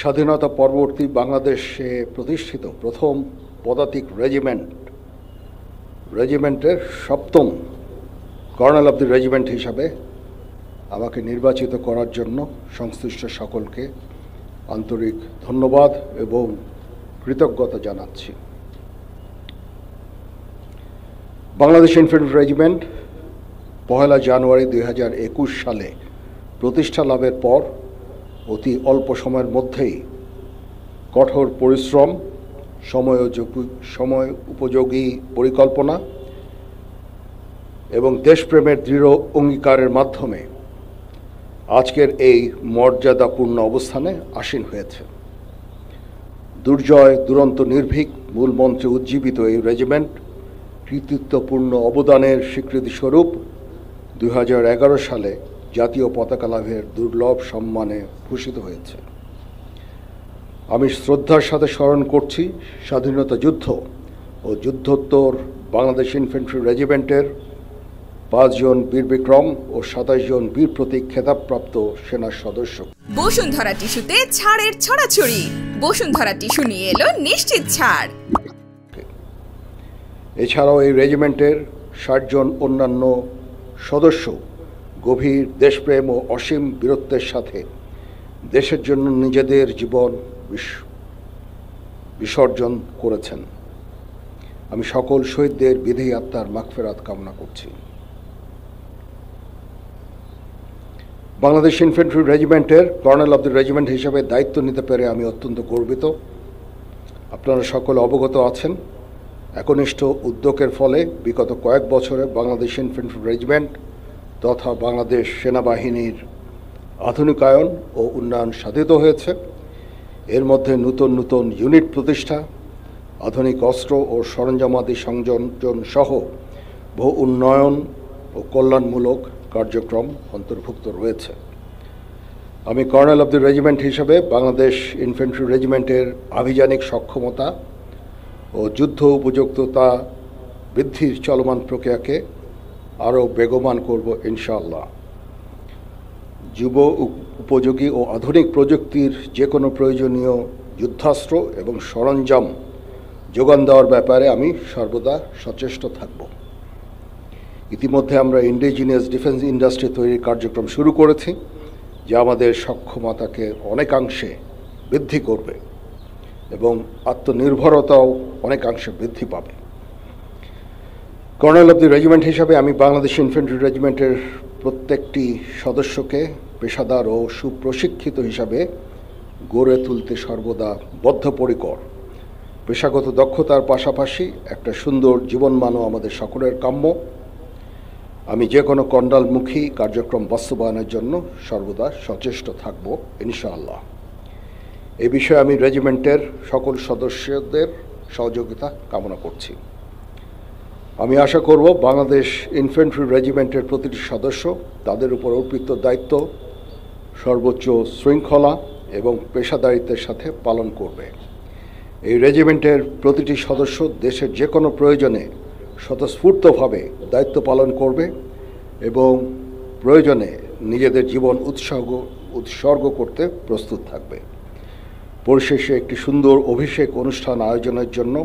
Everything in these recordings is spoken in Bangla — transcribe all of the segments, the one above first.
স্বাধীনতা পরবর্তী বাংলাদেশে প্রতিষ্ঠিত প্রথম পদাতিক রেজিমেন্টের সপ্তম কর্নেল অব দি রেজিমেন্ট হিসাবে আমাকে নির্বাচিত করার জন্য সংশ্লিষ্ট সকলকে আন্তরিক ধন্যবাদ এবং কৃতজ্ঞতা জানাচ্ছি। বাংলাদেশ ইনফ্যান্ট্রি রেজিমেন্ট 1 জানুয়ারি 2021 সালে প্রতিষ্ঠা লাভের পর অতি অল্প সময়ের মধ্যেই কঠোর পরিশ্রম, সময় উপযোগী পরিকল্পনা এবং দেশপ্রেমের দৃঢ় অঙ্গীকারের মাধ্যমে আজকের এই মর্যাদাপূর্ণ অবস্থানে আসীন হয়েছে। দুর্জয় দুরন্ত নির্ভীক মূল মন্ত্রে উজ্জীবিত এই রেজিমেন্ট কৃতিত্বপূর্ণ অবদানের স্বীকৃতিস্বরূপ 2011 সালে জাতীয় পতাকা লাভের দুর্লভ সম্মানে ভূষিত হয়েছে। আমি শ্রদ্ধার সাথে স্মরণ করছি স্বাধীনতা যুদ্ধ ও যুদ্ধোত্তর বাংলাদেশ ইনফ্যান্ট্রি রেজিমেন্টের 5 জন বীর বিক্রম ও 27 জন বীর প্রতীক খেতাবপ্রাপ্ত সেনা সদস্য। বসুন্ধরা টিস্যুতে ছাড়ের ছড়াছড়ি। বসুন্ধরা টিস্যু নিয়ে এলো নিশ্চিত ছাড়। এছাড়াও এই রেজিমেন্টের 60 জন অন্যান্য সদস্য গভীর দেশপ্রেম ও অসীম বীরত্বের সাথে দেশের জন্য নিজেদের জীবন বিসর্জন করেছেন। আমি সকল শহীদদের বিদেহী আত্মার মাগফিরাত কামনা করছি। বাংলাদেশ ইনফ্যান্ট্রি রেজিমেন্টের কর্নেল অব দি রেজিমেন্ট হিসেবে দায়িত্ব নিতে পেরে আমি অত্যন্ত গর্বিত। আপনারা সকলে অবগত আছেন, একনিষ্ঠ উদ্যোগের ফলে বিগত কয়েক বছরে বাংলাদেশ ইনফ্যান্ট্রি রেজিমেন্ট তথা বাংলাদেশ সেনাবাহিনীর আধুনিকায়ন ও উন্নয়ন সাধিত হয়েছে। এর মধ্যে নতুন নতুন ইউনিট প্রতিষ্ঠা, আধুনিক অস্ত্র ও সরঞ্জামাদি সংযোজন সহ বহু উন্নয়ন ও কল্যাণমূলক কার্যক্রম অন্তর্ভুক্ত রয়েছে। আমি কর্নেল অব দি রেজিমেন্ট হিসেবে বাংলাদেশ ইনফ্যান্ট্রি রেজিমেন্টের আভিযানিক সক্ষমতা ও যুদ্ধ উপযুক্ততা বৃদ্ধির চলমান প্রক্রিয়াকে আরও বেগবান করব ইনশাআল্লাহ। যুব উপযোগী ও আধুনিক প্রযুক্তির যে কোনো প্রয়োজনীয় যুদ্ধাস্ত্র এবং সরঞ্জাম যোগান দেওয়ার ব্যাপারে আমি সর্বদা সচেষ্ট থাকব। ইতিমধ্যে আমরা ইন্ডিজিনিয়াস ডিফেন্স ইন্ডাস্ট্রি তৈরির কার্যক্রম শুরু করেছি, যা আমাদের সক্ষমতাকে অনেকাংশে বৃদ্ধি করবে এবং আত্মনির্ভরতাও অনেকাংশে বৃদ্ধি পাবে। কর্নেল অব দি রেজিমেন্ট হিসাবে আমি বাংলাদেশ ইনফ্যান্ট্রি রেজিমেন্টের প্রত্যেকটি সদস্যকে পেশাদার ও সুপ্রশিক্ষিত হিসাবে গড়ে তুলতে সর্বদা বদ্ধপরিকর। পেশাগত দক্ষতার পাশাপাশি একটা সুন্দর জীবনমানও আমাদের সকলের কাম্য। আমি যে কোনো কণ্ডালমুখী কার্যক্রম বাস্তবায়নের জন্য সর্বদা সচেষ্ট থাকব ইনশাআল্লাহ। এই বিষয়ে আমি রেজিমেন্টের সকল সদস্যদের সহযোগিতা কামনা করছি। আমি আশা করব বাংলাদেশ ইনফ্যান্ট্রি রেজিমেন্টের প্রতিটি সদস্য তাদের উপর অর্পিত দায়িত্ব সর্বোচ্চ শৃঙ্খলা এবং পেশাদারিত্বের সাথে পালন করবে। এই রেজিমেন্টের প্রতিটি সদস্য দেশের যে কোনো প্রয়োজনে স্বতঃস্ফূর্তভাবে দায়িত্ব পালন করবে এবং প্রয়োজনে নিজেদের জীবন উৎসর্গ করতে প্রস্তুত থাকবে। পরিশেষে একটি সুন্দর অভিষেক অনুষ্ঠান আয়োজনের জন্য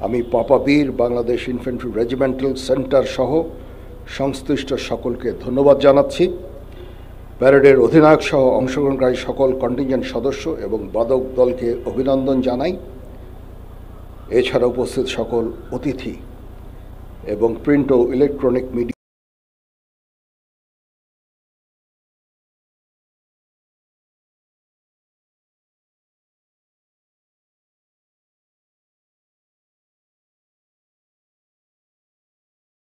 আমি পাপাবীর বাংলাদেশ ইনফ্যান্ট্রি রেজিমেন্টাল সেন্টার সহ সংশ্লিষ্ট সকলকে ধন্যবাদ জানাচ্ছি। প্যারেডের অধিনায়ক সহ অংশগ্রহণকারী সকল কন্টিনজেন্ট সদস্য এবং বাদক দলকে অভিনন্দন জানাই। এছাড়া উপস্থিত সকল অতিথি এবং প্রিন্ট ও ইলেকট্রনিক মিডিয়া